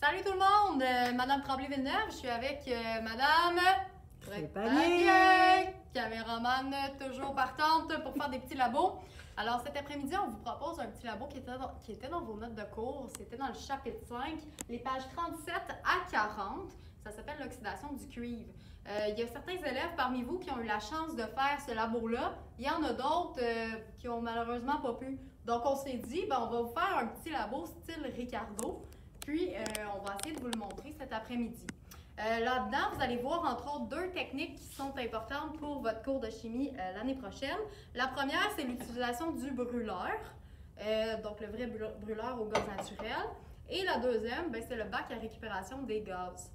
Salut tout le monde! Madame Tremblay-Villeneuve, je suis avec Madame Trépanier, caméraman toujours partante pour faire des petits labos. Alors cet après-midi, on vous propose un petit labo qui était dans vos notes de cours. C'était dans le chapitre 5, les pages 37 à 40. Ça s'appelle l'oxydation du cuivre. Il y a certains élèves parmi vous qui ont eu la chance de faire ce labo-là. Il y en a d'autres qui ont malheureusement pas pu. Donc on s'est dit, on va vous faire un petit labo style Ricardo. Puis, on va essayer de vous le montrer cet après-midi. Là-dedans, vous allez voir entre autres deux techniques qui sont importantes pour votre cours de chimie l'année prochaine. La première, c'est l'utilisation du brûleur, donc le vrai brûleur au gaz naturel. Et la deuxième, c'est le bac à récupération des gaz.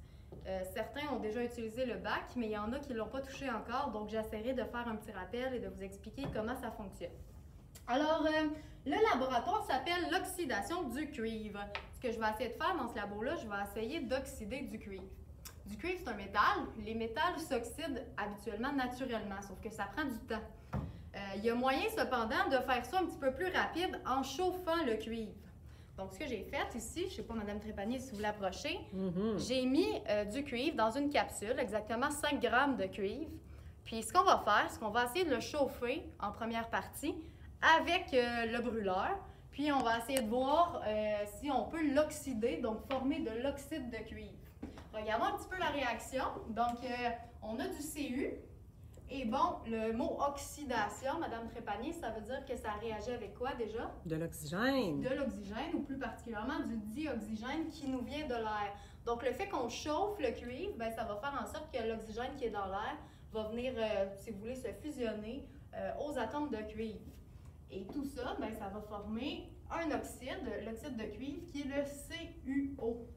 Certains ont déjà utilisé le bac, mais il y en a qui ne l'ont pas touché encore, donc j'essaierai de faire un petit rappel et de vous expliquer comment ça fonctionne. Alors, le laboratoire s'appelle l'oxydation du cuivre. Ce que je vais essayer de faire dans ce labo-là, je vais essayer d'oxyder du cuivre. Du cuivre, c'est un métal. Les métals s'oxydent habituellement naturellement, sauf que ça prend du temps. Il y a moyen cependant de faire ça un petit peu plus rapide en chauffant le cuivre. Donc, ce que j'ai fait ici, je ne sais pas, Mme Trépanier, si vous l'approchez, j'ai mis du cuivre dans une capsule, exactement 5 grammes de cuivre. Puis, ce qu'on va faire, c'est qu'on va essayer de le chauffer en première partie avec le brûleur. Puis, on va essayer de voir si on peut l'oxyder, donc former de l'oxyde de cuivre. Regardons un petit peu la réaction. Donc, on a du Cu. Et bon, le mot oxydation, Madame Trépanier, ça veut dire que ça réagit avec quoi déjà? de l'oxygène. De l'oxygène, ou plus particulièrement du dioxygène qui nous vient de l'air. Donc, le fait qu'on chauffe le cuivre, ça va faire en sorte que l'oxygène qui est dans l'air va venir, si vous voulez, se fusionner aux atomes de cuivre. Et tout ça, ça va former un oxyde, l'oxyde de cuivre, qui est le CuO,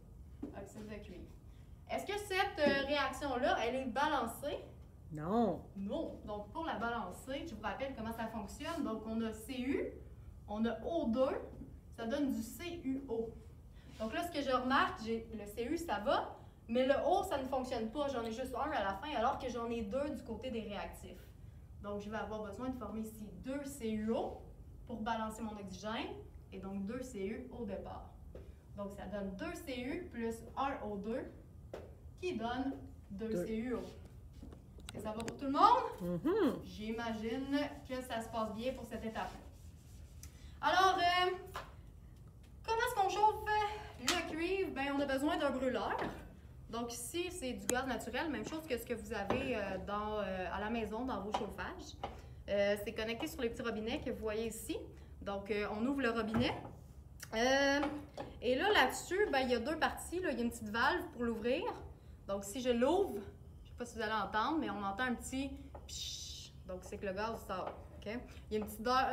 oxyde de cuivre. Est-ce que cette réaction-là, elle est balancée? Non. Non. Donc, pour la balancer, je vous rappelle comment ça fonctionne. Donc, on a Cu, on a O2, ça donne du CuO. Donc là, ce que je remarque, le Cu, ça va, mais le O, ça ne fonctionne pas. J'en ai juste un à la fin, alors que j'en ai deux du côté des réactifs. Donc, je vais avoir besoin de former ici 2 CuO pour balancer mon oxygène, et donc 2 Cu au départ. Donc, ça donne 2 Cu plus 1 O2, qui donne 2 CuO. Est-ce que ça va pour tout le monde? J'imagine que ça se passe bien pour cette étape-là. Alors, comment est-ce qu'on chauffe le cuivre? On a besoin d'un brûleur. Donc ici, c'est du gaz naturel, même chose que ce que vous avez à la maison dans vos chauffages. C'est connecté sur les petits robinets que vous voyez ici. Donc, on ouvre le robinet. Et là-dessus, il y a deux parties. Là. Il y a une petite valve pour l'ouvrir. Donc, si je l'ouvre, je ne sais pas si vous allez entendre, mais on entend un petit pshhh. Donc, c'est que le gaz sort. Okay? Il y a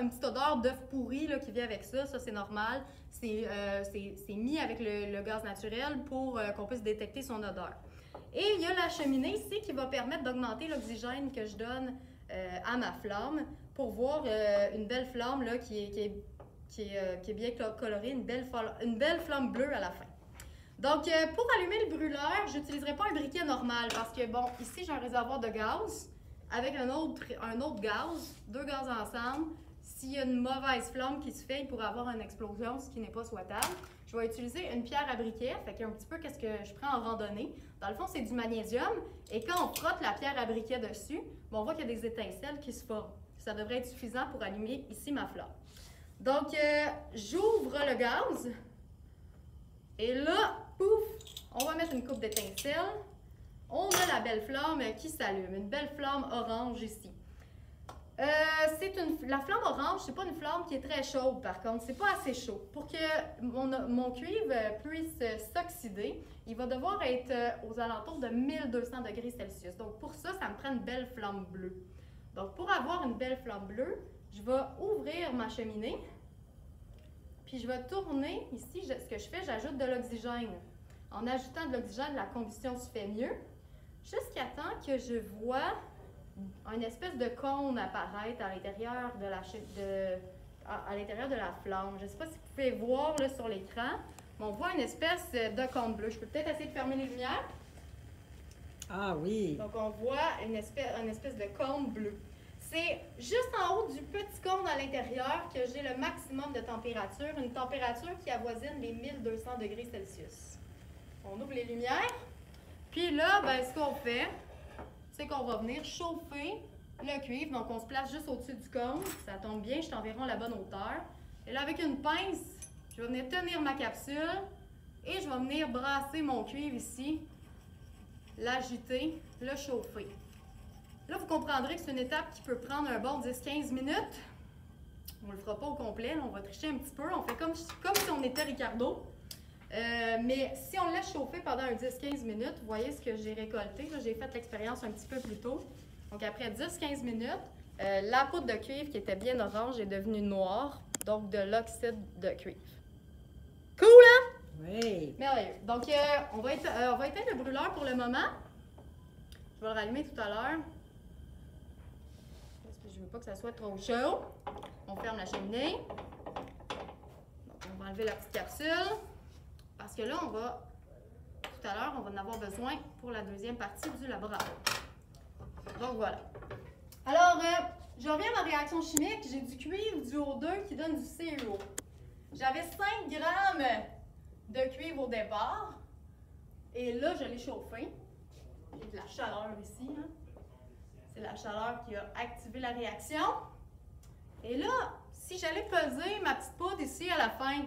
une petite odeur d'œuf pourri là, qui vient avec ça. Ça, c'est normal. C'est mis avec le gaz naturel pour qu'on puisse détecter son odeur. Et il y a la cheminée ici qui va permettre d'augmenter l'oxygène que je donne à ma flamme pour voir une belle flamme là, qui est bien colorée, une belle flamme bleue à la fin. Donc, pour allumer le brûleur, je n'utiliserai pas un briquet normal parce que, bon, ici, j'ai un réservoir de gaz avec un autre gaz, deux gaz ensemble. S'il y a une mauvaise flamme qui se fait, il pourrait avoir une explosion, ce qui n'est pas souhaitable. Je vais utiliser une pierre à briquet, fait qu'un petit peu qu'est-ce que je prends en randonnée. Dans le fond, c'est du magnésium, et quand on frotte la pierre à briquet dessus, on voit qu'il y a des étincelles qui se forment. Ça devrait être suffisant pour allumer ici ma flamme. Donc, j'ouvre le gaz, et là, pouf, on va mettre une coupe d'étincelles. On a la belle flamme qui s'allume, une belle flamme orange ici. La flamme orange, c'est pas une flamme qui est très chaude par contre, c'est pas assez chaud. Pour que mon cuivre puisse s'oxyder, il va devoir être aux alentours de 1200 degrés Celsius. Donc pour ça, ça me prend une belle flamme bleue. Donc pour avoir une belle flamme bleue, je vais ouvrir ma cheminée, puis je vais tourner ici. Ce que je fais, j'ajoute de l'oxygène. En ajoutant de l'oxygène, la combustion se fait mieux, jusqu'à temps que je vois une espèce de cône apparaître à l'intérieur de la flamme. Je ne sais pas si vous pouvez voir là, sur l'écran, mais on voit une espèce de cône bleu. Je peux peut-être essayer de fermer les lumières. Ah oui. Donc, on voit une espèce de cône bleu. C'est juste en haut du petit cône à l'intérieur que j'ai le maximum de température, une température qui avoisine les 1200 degrés Celsius. On ouvre les lumières. Puis là, ben, ce qu'on fait, c'est qu'on va venir chauffer le cuivre. Donc, on se place juste au-dessus du cône. Ça tombe bien, je suis environ à la bonne hauteur. Et là, avec une pince, je vais venir tenir ma capsule et je vais venir brasser mon cuivre ici, l'agiter, le chauffer. Là, vous comprendrez que c'est une étape qui peut prendre un bon 10-15 minutes. On ne le fera pas au complet, là, on va tricher un petit peu. On fait comme si on était Ricardo. Mais si on le laisse chauffer pendant un 10-15 minutes, vous voyez ce que j'ai récolté. J'ai fait l'expérience un petit peu plus tôt. Donc, après 10-15 minutes, la poudre de cuivre qui était bien orange est devenue noire, donc de l'oxyde de cuivre. Cool, hein? Oui. Merveilleux. Donc, on va éteindre le brûleur pour le moment. Je vais le rallumer tout à l'heure. Parce que je ne veux pas que ça soit trop chaud. On ferme la cheminée. Donc, on va enlever la petite capsule. Parce que là, tout à l'heure, on va en avoir besoin pour la deuxième partie du laboratoire. Donc, voilà. Alors, je reviens à ma réaction chimique. J'ai du cuivre, du O2 qui donne du CuO. J'avais 5 grammes de cuivre au départ. Et là, je l'ai chauffé. J'ai de la chaleur ici. Hein? C'est la chaleur qui a activé la réaction. Et là, si j'allais peser ma petite poudre ici à la fin,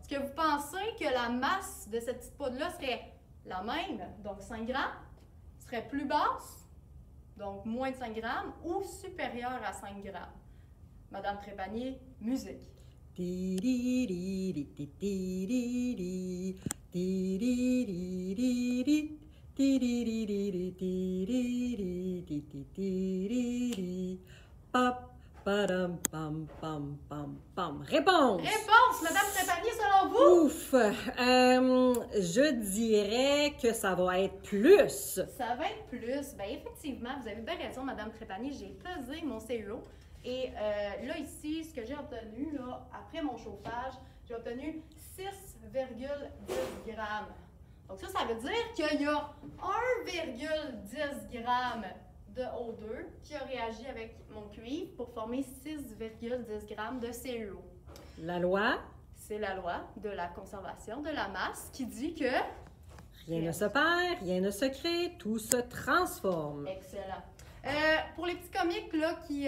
est-ce que vous pensez que la masse de cette petite poudre-là serait la même, donc 5 grammes, serait plus basse, donc moins de 5 grammes, ou supérieure à 5 grammes? Madame Trépanier, musique. Réponse! Réponse, Madame Trépanier, selon vous? Ouf! Je dirais que ça va être plus. Ça va être plus. Bien, effectivement, vous avez bien raison, Madame Trépanier. J'ai pesé mon CuO. Et là, ici, ce que j'ai obtenu, là, après mon chauffage, j'ai obtenu 6,10 grammes. Donc ça veut dire qu'il y a 1,10 grammes de O2 qui a réagi avec mon cuivre pour former 6,10 grammes de CuO. La loi? C'est la loi de la conservation de la masse qui dit que... Rien ne se perd, rien ne se crée, tout se transforme. Excellent. Pour les petits comiques là, qui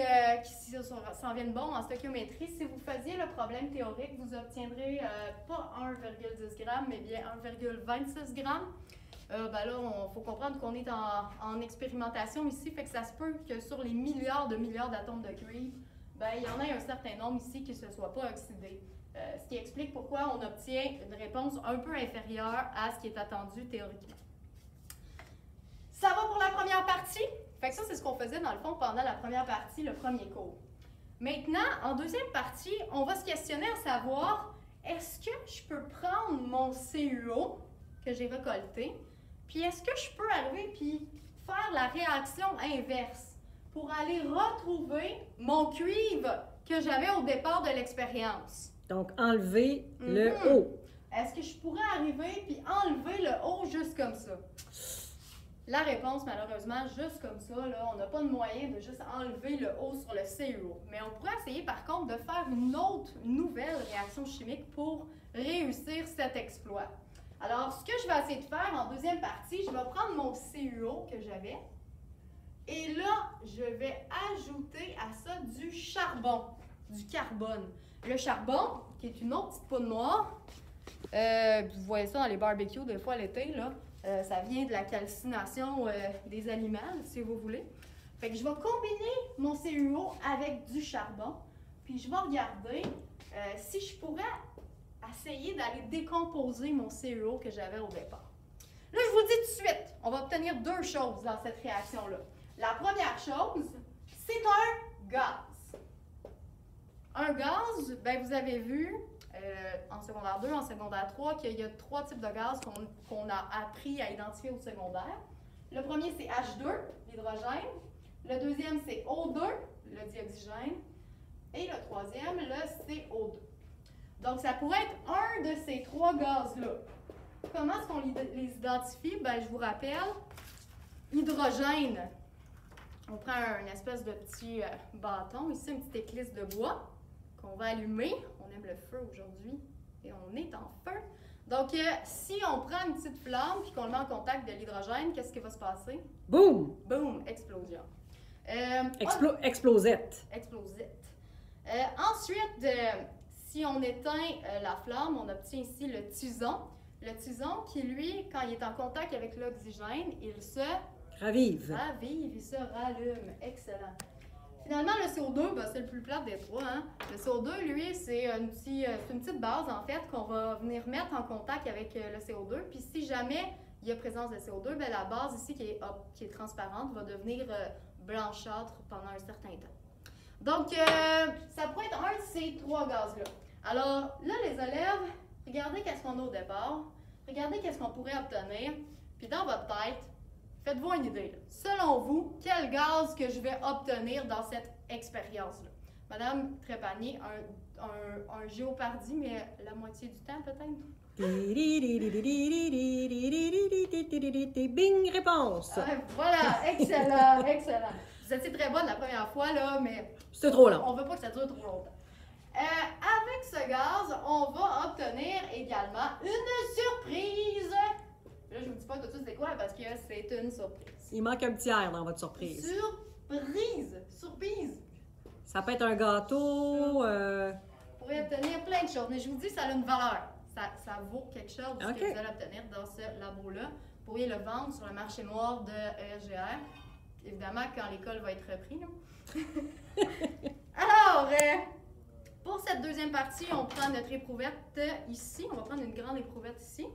s'en viennent bons en stoichiométrie, si vous faisiez le problème théorique, vous obtiendrez pas 1,10 g, mais bien 1,26 g. Ben là, il faut comprendre qu'on est en expérimentation ici, fait que ça se peut que sur les milliards d'atomes de cuivre, ben, il y en a un certain nombre ici qui ne se soient pas oxydés. Ce qui explique pourquoi on obtient une réponse un peu inférieure à ce qui est attendu théoriquement. Ça va pour la première partie? Fait que ça, c'est ce qu'on faisait dans le fond pendant la première partie, le premier cours. Maintenant, en deuxième partie, on va se questionner à savoir, est-ce que je peux prendre mon CuO que j'ai récolté, puis est-ce que je peux arriver puis faire la réaction inverse pour aller retrouver mon cuivre que j'avais au départ de l'expérience? Donc, enlever le haut. Est-ce que je pourrais arriver puis enlever le haut juste comme ça? La réponse, malheureusement, juste comme ça, là, on n'a pas de moyen de juste enlever le haut sur le CuO. Mais on pourrait essayer, par contre, de faire une autre nouvelle réaction chimique pour réussir cet exploit. Alors, ce que je vais essayer de faire en deuxième partie, je vais prendre mon CuO que j'avais et là, je vais ajouter à ça du charbon, du carbone. Le charbon, qui est une autre petite poudre noire, vous voyez ça dans les barbecues des fois l'été, là. Ça vient de la calcination des aliments, si vous voulez. Fait que je vais combiner mon CuO avec du charbon, puis je vais regarder si je pourrais essayer d'aller décomposer mon CuO que j'avais au départ. Là, je vous dis tout de suite, on va obtenir deux choses dans cette réaction-là. La première chose, c'est un gaz. Un gaz, ben vous avez vu en secondaire 2, en secondaire 3, qu'il y a trois types de gaz qu'on a appris à identifier au secondaire. Le premier, c'est H2, l'hydrogène. Le deuxième, c'est O2, le dioxygène. Et le troisième, le CO2. Donc, ça pourrait être un de ces trois gaz-là. Comment est-ce qu'on les identifie? Ben, je vous rappelle, hydrogène, on prend une espèce de petit bâton, ici, une petite éclisse de bois qu'on va allumer. On aime le feu aujourd'hui et on est en feu. Donc, si on prend une petite flamme et qu'on le met en contact de l'hydrogène, qu'est-ce qui va se passer? Boum! Boum! Explosion. Explosette. Explosite. Ensuite, si on éteint la flamme, on obtient ici le tison. Le tison qui, lui, quand il est en contact avec l'oxygène, il se Ravive. ravive, il se rallume. Excellent. Finalement, le CO2, ben, c'est le plus plat des trois. Hein? Le CO2, lui, c'est une petite base, en fait, qu'on va venir mettre en contact avec le CO2. Puis si jamais il y a présence de CO2, ben, la base ici, qui est transparente, va devenir blanchâtre pendant un certain temps. Donc, ça pourrait être un de ces trois gaz-là. Alors, là, les élèves, regardez qu'est-ce qu'on a au départ. Regardez qu'est-ce qu'on pourrait obtenir. Puis dans votre tête, faites-vous une idée. Là. Selon vous, quel gaz que je vais obtenir dans cette expérience-là? Madame Trépanier, un géopardie, mais la moitié du temps peut-être? Bing, réponse! Voilà, excellent, excellent. Vous étiez très bonne la première fois, là, mais c'était trop long. On ne veut pas que ça dure trop longtemps. Avec ce gaz, on va obtenir également une surprise. Là, je ne vous dis pas tout de suite c'est quoi parce que c'est une surprise. Il manque un petit air dans votre surprise. Surprise! Surprise! Ça peut être un gâteau. Vous pourrez obtenir plein de choses, mais je vous dis, ça a une valeur. Ça vaut quelque chose ce que vous allez obtenir dans ce labo-là. Vous pourriez le vendre sur le marché noir de ESGR. Évidemment, quand l'école va être reprise. Alors, pour cette deuxième partie, on prend notre éprouvette ici. On va prendre une grande éprouvette ici.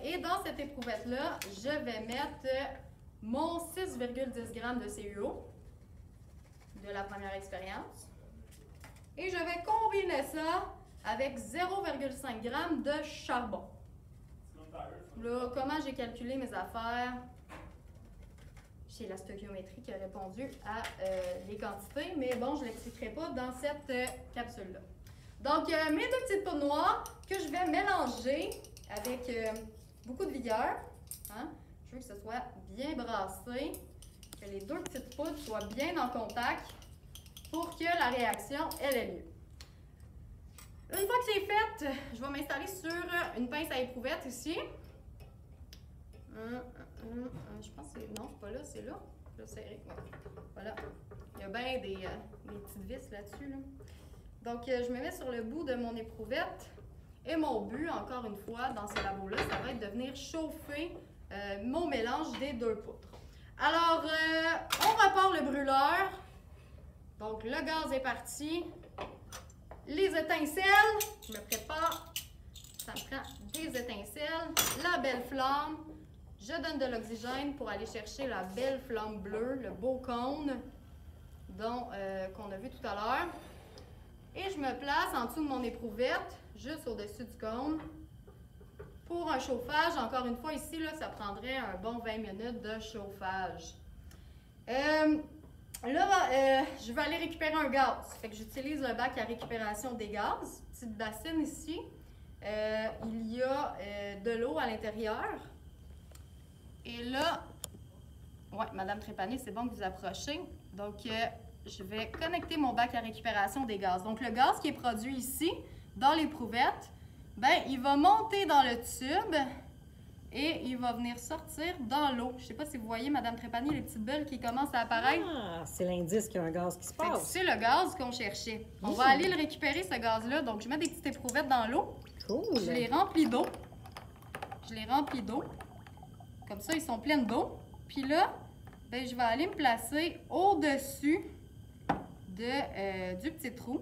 Et dans cette éprouvette-là, je vais mettre mon 6,10 g de CuO de la première expérience. Et je vais combiner ça avec 0,5 g de charbon. Là, comment j'ai calculé mes affaires? C'est la stoichiométrie qui a répondu à les quantités, mais bon, je ne l'expliquerai pas dans cette capsule-là. Donc, mes deux petites poudres noires que je vais mélanger avec beaucoup de vigueur. Hein? Je veux que ce soit bien brassé, que les deux petites poudres soient bien en contact pour que la réaction, elle ait lieu. Une fois que c'est fait, je vais m'installer sur une pince à éprouvette ici. Je pense que c'est... Non, c'est pas là, c'est là. Là, serré. Ouais. Voilà. Il y a bien des petites vis là-dessus. Là. Donc, je me mets sur le bout de mon éprouvette. Et mon but, encore une fois, dans ce labo-là, ça va être de venir chauffer mon mélange des deux poudres. Alors, on repart le brûleur. Donc, le gaz est parti. Les étincelles, je me prépare. Ça me prend des étincelles. La belle flamme. Je donne de l'oxygène pour aller chercher la belle flamme bleue, le beau cône qu'on a vu tout à l'heure. Et je me place en dessous de mon éprouvette, juste au-dessus du cône. Pour un chauffage, encore une fois, ici, là, ça prendrait un bon 20 minutes de chauffage. Je vais aller récupérer un gaz. Fait que j'utilise le bac à récupération des gaz. Petite bassine ici. Il y a de l'eau à l'intérieur. Et là, ouais, Madame Trépanier, c'est bon que vous approchez. Donc, je vais connecter mon bac à récupération des gaz. Donc, le gaz qui est produit ici, dans l'éprouvette, ben, il va monter dans le tube et il va venir sortir dans l'eau. Je ne sais pas si vous voyez, Madame Trépanier, les petites bulles qui commencent à apparaître. Ah, c'est l'indice qu'il y a un gaz qui se passe. C'est le gaz qu'on cherchait. On va aller le récupérer, ce gaz-là. Donc, je mets des petites éprouvettes dans l'eau. Cool. Je les remplis d'eau. Comme ça, ils sont pleines d'eau. Puis là, ben, je vais aller me placer au-dessus du petit trou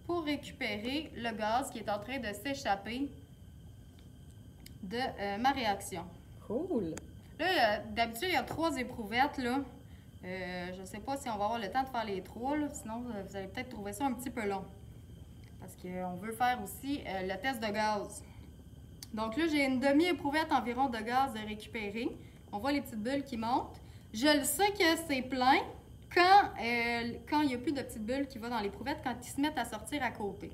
pour récupérer le gaz qui est en train de s'échapper de ma réaction. Cool. Là, d'habitude, il y a 3 éprouvettes, là. Je ne sais pas si on va avoir le temps de faire les 3, là. Sinon, vous allez peut-être trouver ça un petit peu long. Parce qu'on veut faire aussi le test de gaz. Donc là, j'ai une demi-éprouvette environ de gaz de récupérer. On voit les petites bulles qui montent. Je le sais que c'est plein quand il n'y a plus de petites bulles qui vont dans l'éprouvette, quand ils se mettent à sortir à côté.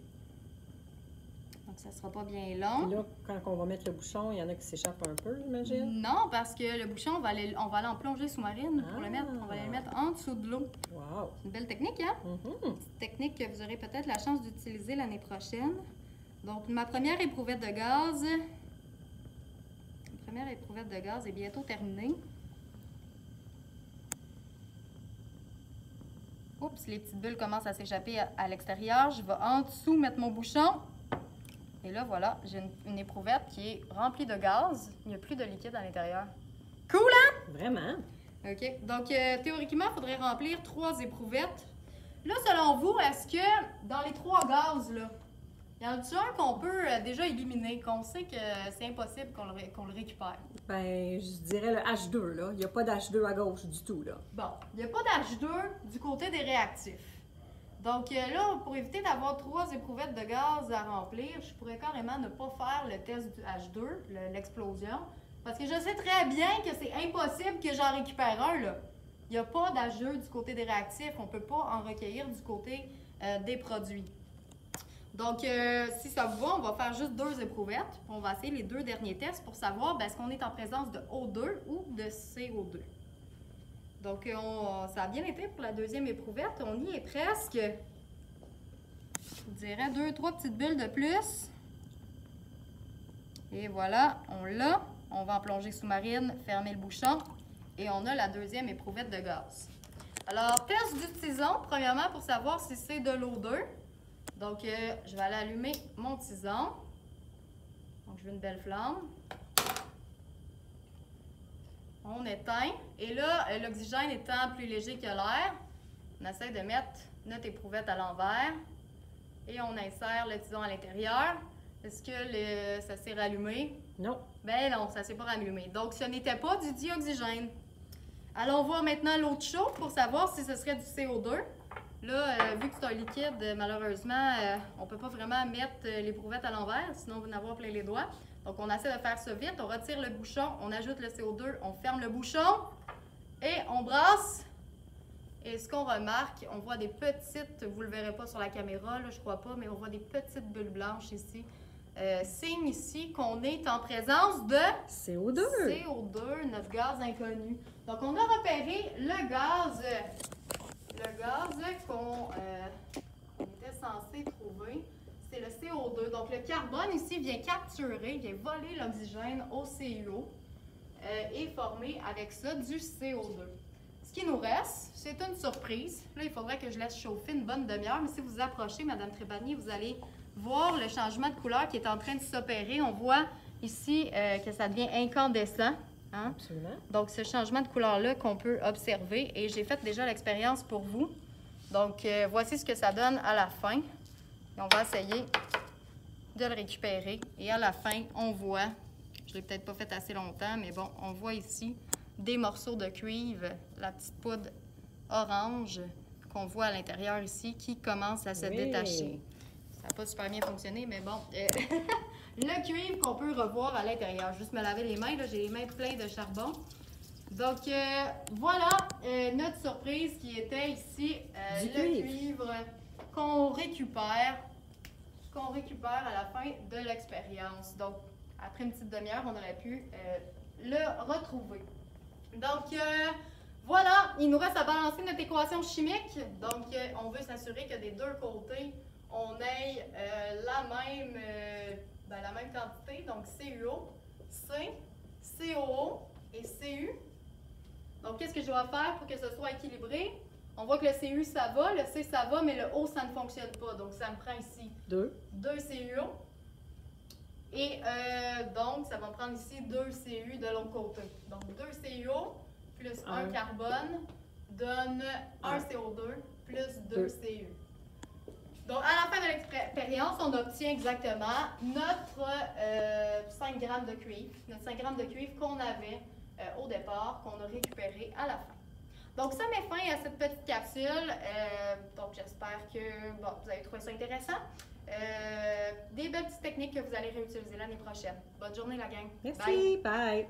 Donc, ça ne sera pas bien long. Et là, quand on va mettre le bouchon, il y en a qui s'échappent un peu, j'imagine? Non, parce que le bouchon, on va aller en plongée sous-marine pour le mettre. On va aller le mettre en dessous de l'eau. Wow! C'est une belle technique, hein? Mm-hmm. Petite technique que vous aurez peut-être la chance d'utiliser l'année prochaine. Donc, ma première éprouvette de gaz, est bientôt terminée. Oups, les petites bulles commencent à s'échapper à l'extérieur. Je vais en dessous mettre mon bouchon. Et là, voilà, j'ai une éprouvette qui est remplie de gaz. Il n'y a plus de liquide à l'intérieur. Cool, hein? Vraiment? OK. Donc, théoriquement, il faudrait remplir 3 éprouvettes. Là, selon vous, est-ce que dans les 3 gaz, là, il y en a-t-il un qu'on peut déjà éliminer, qu'on sait que c'est impossible qu'on le récupère? Ben, je dirais le H2, là. Il n'y a pas d'H2 à gauche du tout, là. Bon, il n'y a pas d'H2 du côté des réactifs. Donc là, pour éviter d'avoir 3 éprouvettes de gaz à remplir, je pourrais carrément ne pas faire le test du H2, l'explosion, parce que je sais très bien que c'est impossible que j'en récupère un, là. Il n'y a pas d'H2 du côté des réactifs, on ne peut pas en recueillir du côté des produits. Donc, si ça vous va, on va faire juste 2 éprouvettes. On va essayer les 2 derniers tests pour savoir est-ce qu'on est en présence de O2 ou de CO2. Donc, ça a bien été pour la deuxième éprouvette. On y est presque. Je dirais 2-3 petites bulles de plus. Et voilà, on l'a. On va en plongée sous-marine, fermer le bouchon. Et on a la deuxième éprouvette de gaz. Alors, test du tison, premièrement, pour savoir si c'est de l'O2. Donc, je vais aller allumer mon tison. Donc, je veux une belle flamme. On éteint. Et là, l'oxygène étant plus léger que l'air, on essaie de mettre notre éprouvette à l'envers. Et on insère le tison à l'intérieur. Est-ce que ça s'est rallumé? Non. Ben non, ça ne s'est pas rallumé. Donc, ce n'était pas du dioxygène. Allons voir maintenant l'eau chaude pour savoir si ce serait du CO2. Là, vu que c'est un liquide, malheureusement, on ne peut pas vraiment mettre l'éprouvette à l'envers, sinon vous en avez plein les doigts. Donc, on essaie de faire ça vite. On retire le bouchon, on ajoute le CO2, on ferme le bouchon et on brasse. Et ce qu'on remarque, on voit des petites, vous ne le verrez pas sur la caméra, là, je crois pas, mais on voit des petites bulles blanches ici. Signe ici qu'on est en présence de CO2. CO2, notre gaz inconnu. Donc, on a repéré le gaz qu'on était censé trouver, c'est le CO2. Donc, le carbone ici vient capturer, vient voler l'oxygène au CuO et former avec ça du CO2. Ce qui nous reste, c'est une surprise. Là, il faudrait que je laisse chauffer une bonne demi-heure, mais si vous vous approchez, Mme Trépanier, vous allez voir le changement de couleur qui est en train de s'opérer. On voit ici que ça devient incandescent. Hein? Absolument. Donc, ce changement de couleur-là qu'on peut observer, et j'ai fait déjà l'expérience pour vous. Donc, voici ce que ça donne à la fin. Et on va essayer de le récupérer. Et à la fin, on voit, je ne l'ai peut-être pas fait assez longtemps, mais bon, on voit ici des morceaux de cuivre, la petite poudre orange qu'on voit à l'intérieur ici, qui commence à se détacher. Ça n'a pas super bien fonctionné, mais bon. Le cuivre qu'on peut revoir à l'intérieur. Juste me laver les mains, là, j'ai les mains pleines de charbon. Donc, voilà notre surprise qui était ici, le cuivre qu'on récupère à la fin de l'expérience. Donc, après une petite demi-heure, on aurait pu le retrouver. Donc, voilà, il nous reste à balancer notre équation chimique. Donc, on veut s'assurer que des deux côtés, on ait la même quantité, donc CuO, C, COO et Cu. Donc, qu'est-ce que je dois faire pour que ce soit équilibré? On voit que le Cu, ça va, le C, ça va, mais le O, ça ne fonctionne pas. Donc, ça me prend ici 2 CuO. Et donc, ça va me prendre ici 2 Cu de l'autre côté. Donc, 2 CuO plus 1 carbone donne 1 CO2 plus 2 Cu. Donc, à la fin de l'expérience, on obtient exactement notre 5 grammes de cuivre, notre 5 grammes de cuivre qu'on avait au départ, qu'on a récupéré à la fin. Donc, ça met fin à cette petite capsule. Donc, j'espère que vous avez trouvé ça intéressant. Des belles petites techniques que vous allez réutiliser l'année prochaine. Bonne journée, la gang. Merci. Bye.